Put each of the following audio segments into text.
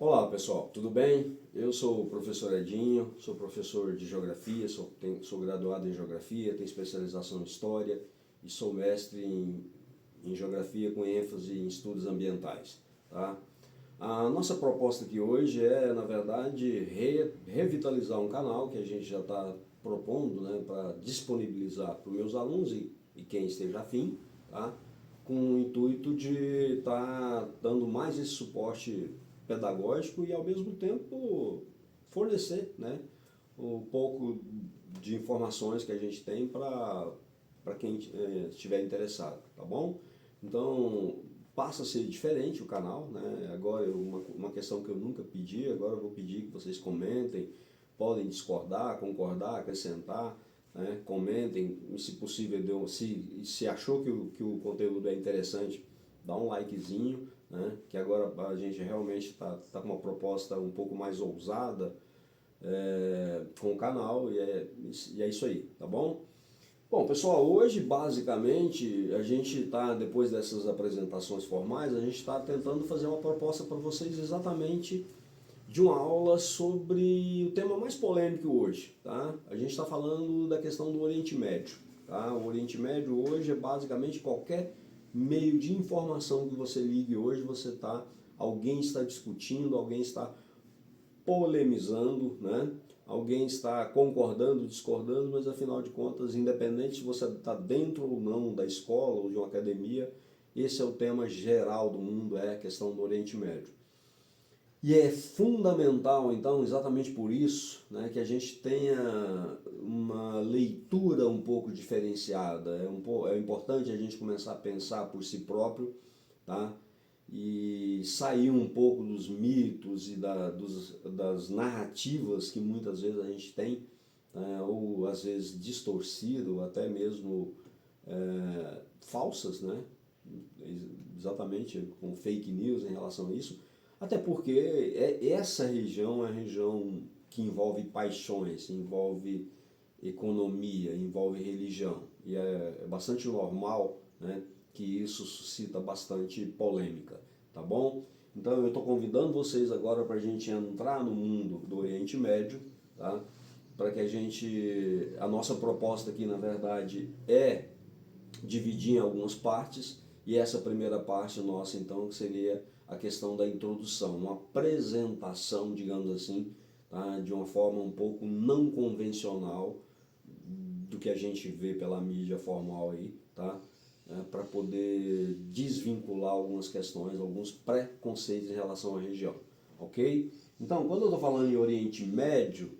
Olá pessoal, tudo bem? Eu sou o professor Edinho, sou professor de Geografia, sou graduado em Geografia, tenho especialização em História e sou mestre em Geografia com ênfase em estudos ambientais. Tá? A nossa proposta aqui hoje é, na verdade, revitalizar um canal que a gente já está propondo, né, para disponibilizar para os meus alunos e quem esteja afim, tá? Com o intuito de estar dando mais esse suporte pedagógico e ao mesmo tempo fornecer, né, um pouco de informações que a gente tem para quem estiver interessado, tá bom? Então passa a ser diferente o canal, né? Agora uma questão que eu nunca pedi, agora eu vou pedir que vocês comentem, podem discordar, concordar, acrescentar, né? Comentem, se possível, se achou que o conteúdo é interessante, dá um likezinho, né? Que agora a gente realmente tá com uma proposta um pouco mais ousada com o canal e é isso aí, tá bom? Bom, pessoal, hoje basicamente a gente está, depois dessas apresentações formais, a gente está tentando fazer uma proposta para vocês exatamente de uma aula sobre o tema mais polêmico hoje, tá? A gente está falando da questão do Oriente Médio, tá? O Oriente Médio hoje é basicamente qualquer meio de informação que você ligue hoje, alguém está discutindo, alguém está polemizando, né? Alguém está concordando, discordando, mas afinal de contas, independente se você está dentro ou não da escola ou de uma academia, esse é o tema geral do mundo, é a questão do Oriente Médio. E é fundamental, então, exatamente por isso, né, que a gente tenha uma leitura um pouco diferenciada. É importante a gente começar a pensar por si próprio, tá? E sair um pouco dos mitos e das narrativas que muitas vezes a gente tem, né, ou às vezes distorcido, ou até mesmo falsas, né? Exatamente com fake news em relação a isso. Até porque essa região é a região que envolve paixões, envolve economia, envolve religião. E é bastante normal, né, que isso suscita bastante polêmica, tá bom? Então eu estou convidando vocês agora para a gente entrar no mundo do Oriente Médio, tá? Para que a nossa proposta aqui na verdade é dividir em algumas partes, e essa primeira parte nossa então que seria a questão da introdução, uma apresentação, digamos assim, tá? De uma forma um pouco não convencional do que a gente vê pela mídia formal aí, tá? Para poder desvincular algumas questões, alguns preconceitos em relação à região, ok? Então, quando eu estou falando em Oriente Médio,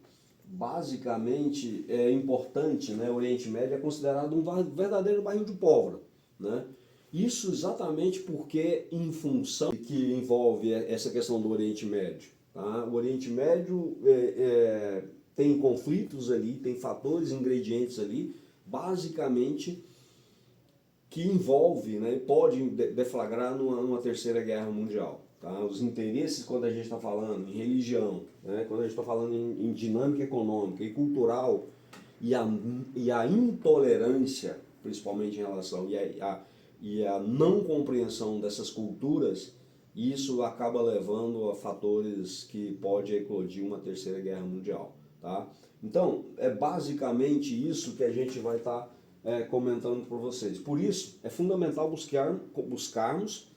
basicamente é importante, né? O Oriente Médio é considerado um verdadeiro barril de pólvora, né? Isso exatamente porque em função que envolve essa questão do Oriente Médio, tá? O Oriente Médio tem conflitos ali, tem fatores, ingredientes ali, basicamente que envolve, né, pode deflagrar numa terceira guerra mundial. Tá? Os interesses, quando a gente está falando em religião, né, quando a gente está falando em dinâmica econômica e cultural, e a intolerância, principalmente em relação, e a não compreensão dessas culturas, isso acaba levando a fatores que pode eclodir uma terceira guerra mundial. Tá? Então, é basicamente isso que a gente vai estar comentando para vocês. Por isso, é fundamental buscarmos,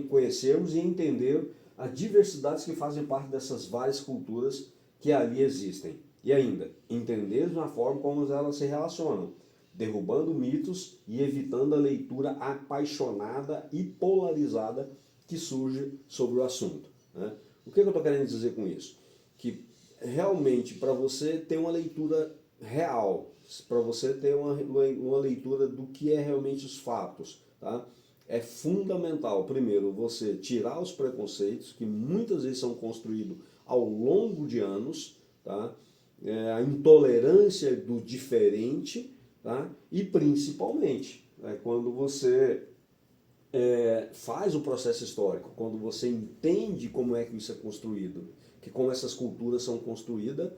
conhecermos e entender as diversidades que fazem parte dessas várias culturas que ali existem. E ainda, entender a forma como elas se relacionam, derrubando mitos e evitando a leitura apaixonada e polarizada que surge sobre o assunto. Né? O que eu estou querendo dizer com isso? Que realmente para você ter uma leitura real, para você ter uma leitura do que é realmente os fatos, tá? É fundamental, primeiro, você tirar os preconceitos que muitas vezes são construídos ao longo de anos, tá? A intolerância do diferente, tá? E principalmente, quando você faz o processo histórico, quando você entende como é que isso é construído, que como essas culturas são construídas,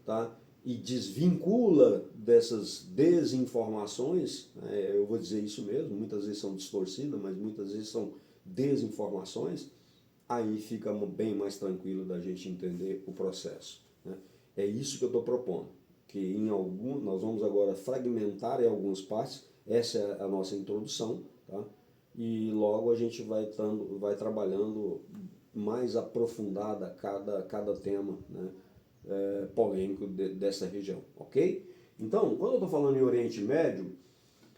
tá? E desvincula dessas desinformações, eu vou dizer isso mesmo, muitas vezes são distorcidas, mas muitas vezes são desinformações, aí fica bem mais tranquilo da gente entender o processo, né? É isso que eu estou propondo, que nós vamos agora fragmentar em algumas partes, essa é a nossa introdução, tá? E logo a gente vai trabalhando mais aprofundada cada tema, né, polêmico dessa região, ok? Então, quando eu estou falando em Oriente Médio,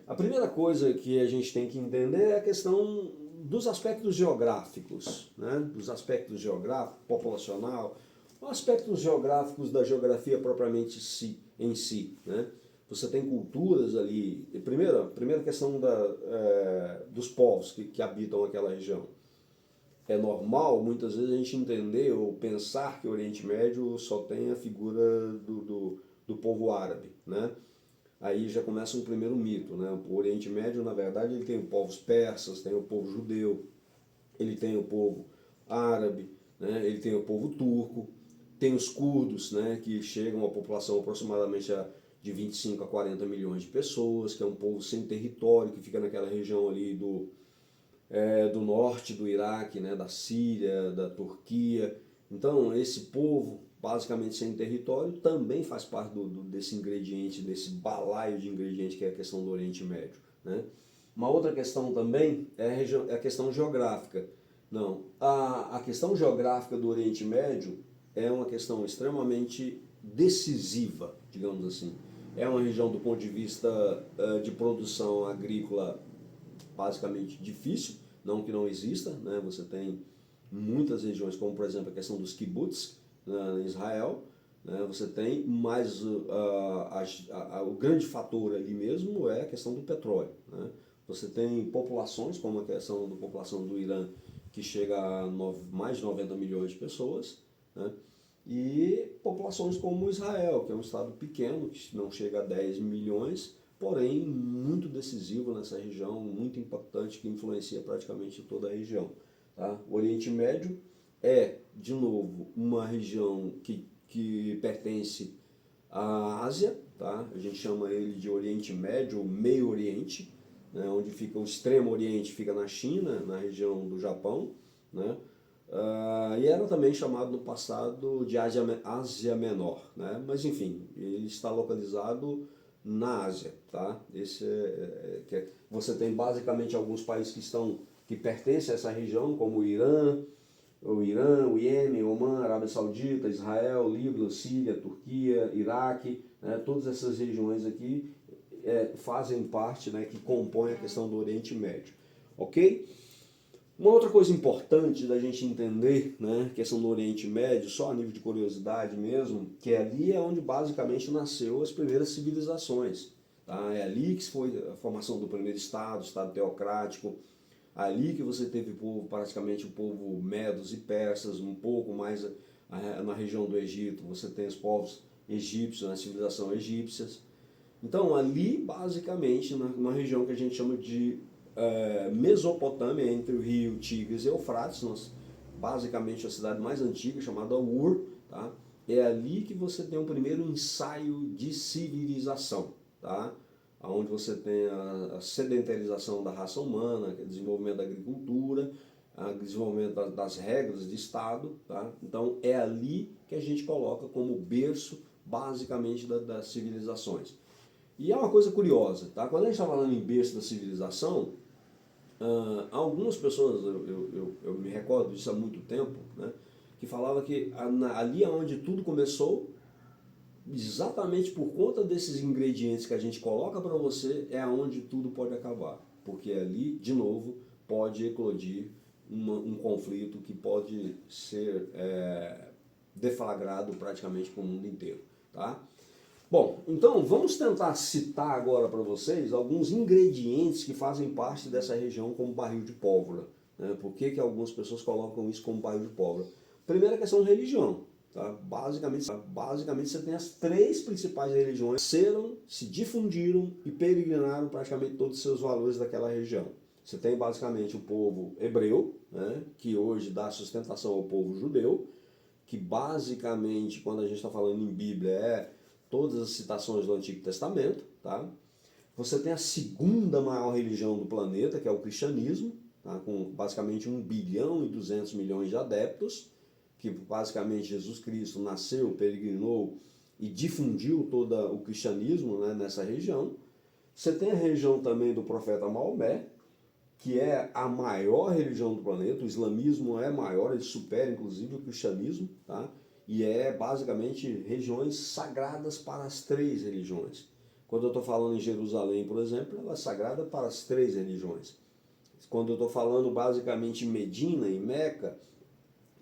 a primeira coisa que a gente tem que entender é a questão dos aspectos geográficos, né? Dos aspectos geográficos, populacional, aspectos geográficos da geografia propriamente em si, né? Você tem culturas ali. Primeira questão dos povos que habitam aquela região. É normal, muitas vezes, a gente entender ou pensar que o Oriente Médio só tem a figura do povo árabe, né? Aí já começa um primeiro mito, né? O Oriente Médio, na verdade, ele tem os povos persas, tem o povo judeu, ele tem o povo árabe, né? Ele tem o povo turco, tem os curdos, né? Que chegam a população aproximadamente de 25 a 40 milhões de pessoas, que é um povo sem território, que fica naquela região ali do norte do Iraque, né? Da Síria, da Turquia. Então, esse povo basicamente sem território, também faz parte desse ingrediente, desse balaio de ingredientes que é a questão do Oriente Médio, né? Uma outra questão também é a questão geográfica. Não, a questão geográfica do Oriente Médio é uma questão extremamente decisiva, digamos assim. É uma região do ponto de vista de produção agrícola basicamente difícil, não que não exista, né? Você tem muitas regiões, como por exemplo a questão dos kibbutz, em Israel, né? Você tem, mas o grande fator ali mesmo é a questão do petróleo, né? Você tem populações, como a questão da população do Irã, que chega a mais de 90 milhões de pessoas, né? E populações como Israel, que é um estado pequeno, que não chega a 10 milhões, porém muito decisivo nessa região, muito impactante, que influencia praticamente toda a região. Tá? O Oriente Médio é, de novo, uma região que pertence à Ásia, tá? A gente chama ele de Oriente Médio, ou Meio Oriente, né? Onde fica o Extremo Oriente, fica na China, na região do Japão, né? E era também chamado no passado de Ásia Menor, né? Mas enfim, ele está localizado na Ásia, tá? Você tem basicamente alguns países que pertencem a essa região, como o Irã, o Iêmen, Omã, Arábia Saudita, Israel, Líbano, Síria, Turquia, Iraque, né? Todas essas regiões aqui fazem parte, né, que compõem a questão do Oriente Médio, ok? Uma outra coisa importante da gente entender, né, a questão do Oriente Médio, só a nível de curiosidade mesmo, que ali é onde basicamente nasceu as primeiras civilizações. Tá? É ali que foi a formação do primeiro Estado teocrático, ali que você teve praticamente o povo medos e persas, um pouco mais na região do Egito, você tem os povos egípcios, a civilização egípcias. Então ali, basicamente, na região que a gente chama de Mesopotâmia, entre o rio Tigres e Eufrates, basicamente a cidade mais antiga, chamada Ur, tá? É ali que você tem o primeiro ensaio de civilização, tá? Onde você tem a sedentarização da raça humana, o desenvolvimento da agricultura, o desenvolvimento das regras de Estado, tá? Então é ali que a gente coloca como berço, basicamente, das civilizações. E é uma coisa curiosa, tá? Quando a gente está falando em berço da civilização, algumas pessoas, eu me recordo disso há muito tempo, né, que falavam que ali onde tudo começou, exatamente por conta desses ingredientes que a gente coloca para você, é onde tudo pode acabar. Porque ali, de novo, pode eclodir um conflito que pode ser deflagrado praticamente para o mundo inteiro, tá? Bom, então vamos tentar citar agora para vocês alguns ingredientes que fazem parte dessa região como barril de pólvora, né? Por que algumas pessoas colocam isso como barril de pólvora? Primeira questão, religião. Tá? Basicamente você tem as três principais religiões que se difundiram e peregrinaram praticamente todos os seus valores daquela região. Você tem basicamente o povo hebreu, né? Que hoje dá sustentação ao povo judeu, que basicamente, quando a gente está falando em Bíblia, todas as citações do Antigo Testamento, tá? Você tem a segunda maior religião do planeta, que é o cristianismo, tá? Com basicamente 1 bilhão e 200 milhões de adeptos, que basicamente Jesus Cristo nasceu, peregrinou e difundiu todo o cristianismo, né, nessa região. Você tem a região também do profeta Maomé, que é a maior religião do planeta. O islamismo é maior, ele supera inclusive o cristianismo, tá? E é basicamente regiões sagradas para as três religiões. Quando eu estou falando em Jerusalém, por exemplo, ela é sagrada para as três religiões. Quando eu estou falando basicamente em Medina, em Meca,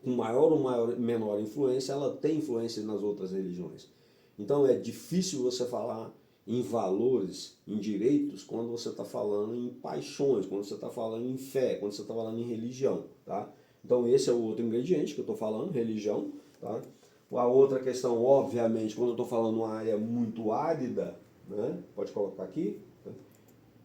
com maior ou menor influência, ela tem influência nas outras religiões. Então é difícil você falar em valores, em direitos, quando você está falando em paixões, quando você está falando em fé, quando você está falando em religião. Tá? Então esse é o outro ingrediente que eu estou falando, religião. Tá? A outra questão, obviamente, quando eu estou falando uma área muito árida, né? Pode colocar aqui,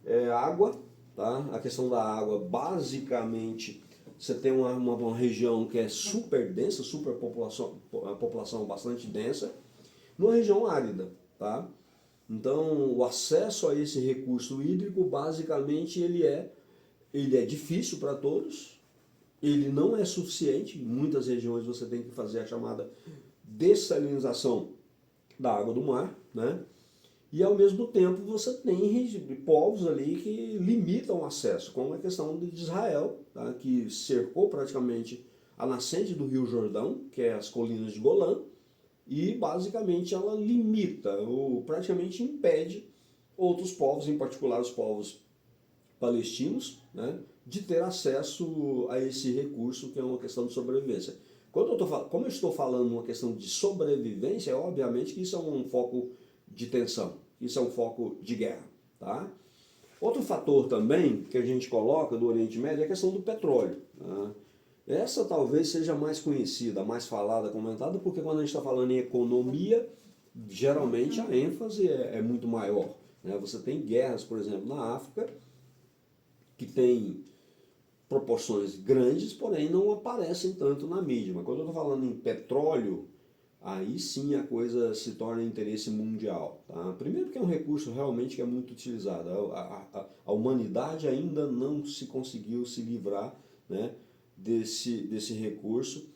é água. Tá? A questão da água, basicamente, você tem uma região que é super densa, a população bastante densa, numa região árida. Tá? Então, o acesso a esse recurso hídrico, basicamente, ele é difícil para todos, ele não é suficiente. Em muitas regiões você tem que fazer a chamada dessalinização da água do mar, né? E ao mesmo tempo você tem povos ali que limitam o acesso, como a questão de Israel, tá? Que cercou praticamente a nascente do Rio Jordão, que é as colinas de Golã, e basicamente ela limita ou praticamente impede outros povos, em particular os povos palestinos, né, de ter acesso a esse recurso que é uma questão de sobrevivência. Como eu estou falando uma questão de sobrevivência, é obviamente que isso é um foco de tensão, isso é um foco de guerra. Tá? Outro fator também que a gente coloca do Oriente Médio é a questão do petróleo. Tá? Essa talvez seja mais conhecida, mais falada, comentada, porque quando a gente está falando em economia, geralmente a ênfase é muito maior. Né? Você tem guerras, por exemplo, na África, que tem proporções grandes, porém não aparecem tanto na mídia. Mas quando eu estou falando em petróleo, aí sim a coisa se torna interesse mundial. Tá? Primeiro porque é um recurso realmente que é muito utilizado. A humanidade ainda não se conseguiu se livrar, né, desse recurso,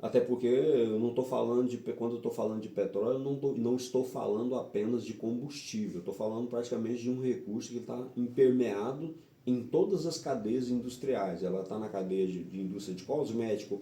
até porque eu não estou falando quando eu estou falando de petróleo, não estou falando apenas de combustível, estou falando praticamente de um recurso que está impermeado em todas as cadeias industriais. Ela está na cadeia de indústria de cosmético,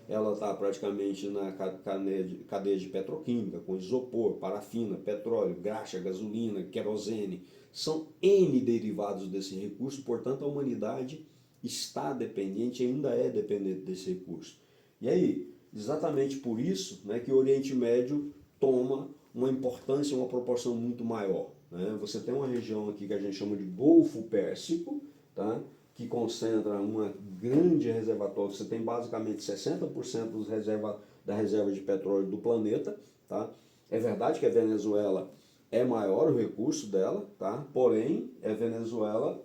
ela está praticamente na cadeia de petroquímica, com isopor, parafina, petróleo, graxa, gasolina, querosene. São N derivados desse recurso, portanto a humanidade está dependente, ainda é dependente desse recurso. E aí, exatamente por isso, né, que o Oriente Médio toma uma importância, uma proporção muito maior. Né? Você tem uma região aqui que a gente chama de Golfo Pérsico, tá? Que concentra uma grande reservatório. Você tem basicamente 60% da reserva de petróleo do planeta. Tá? É verdade que a Venezuela é maior o recurso dela, tá? Porém, a Venezuela,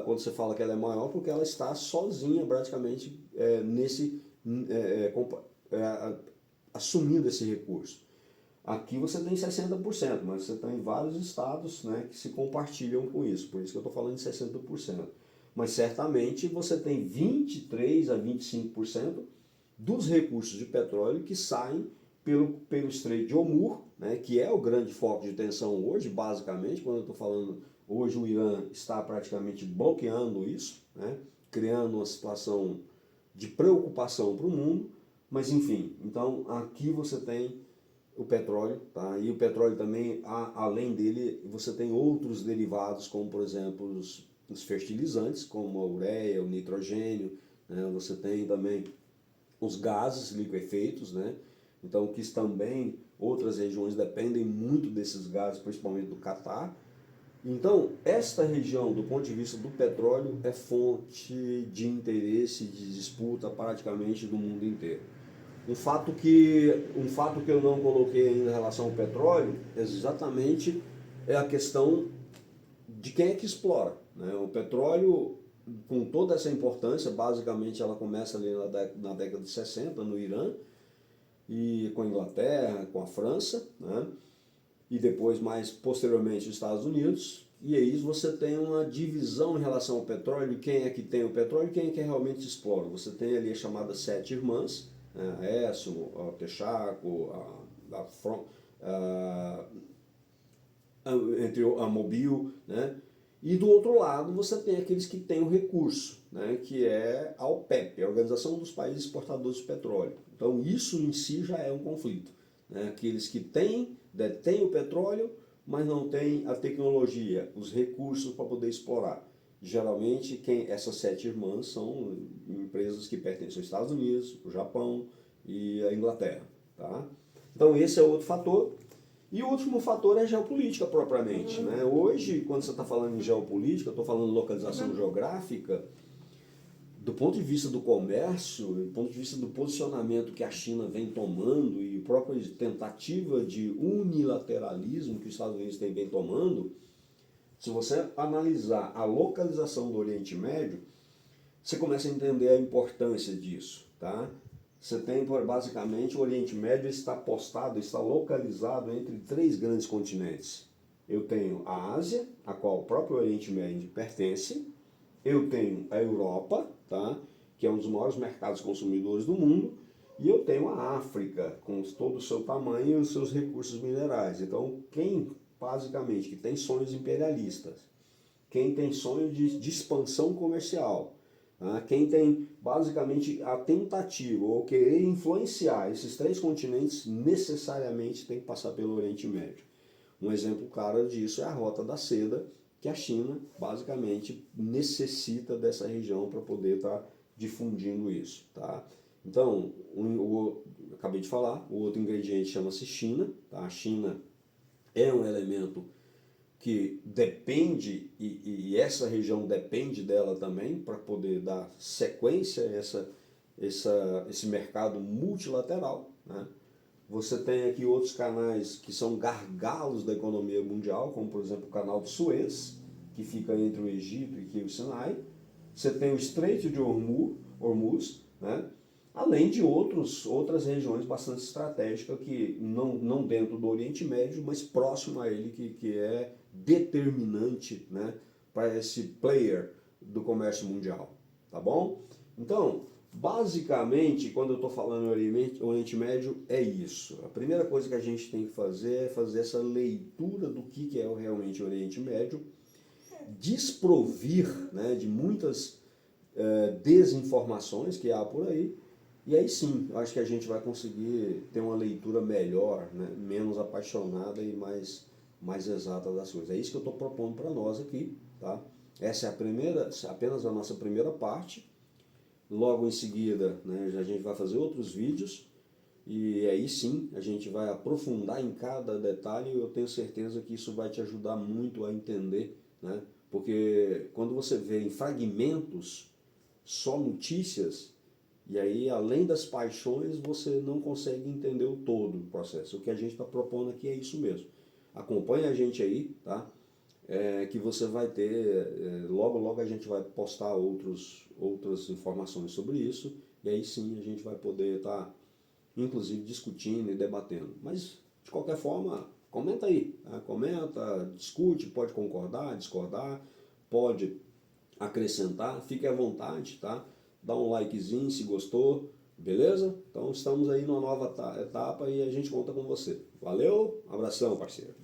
quando você fala que ela é maior, porque ela está sozinha praticamente assumindo esse recurso. Aqui você tem 60%, mas você tem vários estados, né, que se compartilham com isso, por isso que eu estou falando de 60%. Mas certamente você tem 23 a 25% dos recursos de petróleo que saem pelo Estreito de Hormuz, né, que é o grande foco de tensão hoje, basicamente. Quando eu estou falando hoje, o Irã está praticamente bloqueando isso, né, criando uma situação de preocupação para o mundo. Mas enfim, então aqui você tem o petróleo, tá? E o petróleo também, além dele, você tem outros derivados, como por exemplo os fertilizantes, como a ureia, o nitrogênio, né? Você tem também os gases liquefeitos, né? Então que também outras regiões dependem muito desses gases, principalmente do Catar. Então, esta região, do ponto de vista do petróleo, é fonte de interesse, de disputa praticamente do mundo inteiro. Um fato que eu não coloquei ainda em relação ao petróleo, exatamente, é a questão de quem é que explora. Né? O petróleo, com toda essa importância, basicamente ela começa ali na década de 60, no Irã, e com a Inglaterra, com a França, né? E depois, mais posteriormente, os Estados Unidos. E aí você tem uma divisão em relação ao petróleo, quem é que tem o petróleo e quem é que realmente explora. Você tem ali as chamadas sete irmãs, né, a Exxon, a Texaco, a, entre a Mobil, né? E do outro lado você tem aqueles que têm o recurso, né? Que é a OPEP, a Organização dos Países Exportadores de Petróleo. Então isso em si já é um conflito, né? Aqueles que detêm o petróleo, mas não têm a tecnologia, os recursos para poder explorar. Geralmente essas sete irmãs são empresas que pertencem aos Estados Unidos, o Japão e a Inglaterra, tá? Então esse é outro fator. E o último fator é a geopolítica propriamente, né? Hoje, quando você está falando em geopolítica, eu estou falando de localização geográfica, do ponto de vista do comércio, do ponto de vista do posicionamento que a China vem tomando e a própria tentativa de unilateralismo que os Estados Unidos têm tomando, se você analisar a localização do Oriente Médio, você começa a entender a importância disso, tá? Você tem, basicamente, o Oriente Médio está localizado entre três grandes continentes. Eu tenho a Ásia, a qual o próprio Oriente Médio pertence. Eu tenho a Europa, tá? Que é um dos maiores mercados consumidores do mundo. E eu tenho a África, com todo o seu tamanho e os seus recursos minerais. Então, basicamente, que tem sonhos imperialistas, quem tem sonho de expansão comercial, quem tem basicamente a tentativa ou querer influenciar esses três continentes necessariamente tem que passar pelo Oriente Médio. Um exemplo claro disso é a Rota da Seda, que a China basicamente necessita dessa região para poder estar difundindo isso. Tá? Então, acabei de falar, o outro ingrediente chama-se China. Tá? A China é um elemento que depende, e essa região depende dela também, para poder dar sequência a esse mercado multilateral. Né? Você tem aqui outros canais que são gargalos da economia mundial, como por exemplo o canal de Suez, que fica entre o Egito e o Sinai. Você tem o Estreito de Hormuz, né? Além de outras regiões bastante estratégicas, que não dentro do Oriente Médio, mas próximo a ele, que é determinante, né, para esse player do comércio mundial. Tá bom? Então, basicamente, quando eu estou falando em Oriente Médio, é isso. A primeira coisa que a gente tem que fazer é fazer essa leitura do que é realmente o Oriente Médio, desprovir, né, de muitas desinformações que há por aí. E aí sim, eu acho que a gente vai conseguir ter uma leitura melhor, né? Menos apaixonada e mais exata das coisas. É isso que eu estou propondo para nós aqui. Tá? Essa é apenas a nossa primeira parte. Logo em seguida, né, a gente vai fazer outros vídeos e aí sim a gente vai aprofundar em cada detalhe e eu tenho certeza que isso vai te ajudar muito a entender, né? Porque quando você vê em fragmentos só notícias, e aí, além das paixões, você não consegue entender o todo do processo. O que a gente está propondo aqui é isso mesmo. Acompanhe a gente aí, tá? Que você vai ter, logo logo a gente vai postar outras informações sobre isso, e aí sim a gente vai poder estar, inclusive, discutindo e debatendo. Mas, de qualquer forma, comenta aí, tá? Comenta, discute, pode concordar, discordar, pode acrescentar, fique à vontade, tá? Dá um likezinho se gostou, beleza? Então estamos aí numa nova etapa e a gente conta com você. Valeu, abração, parceiro.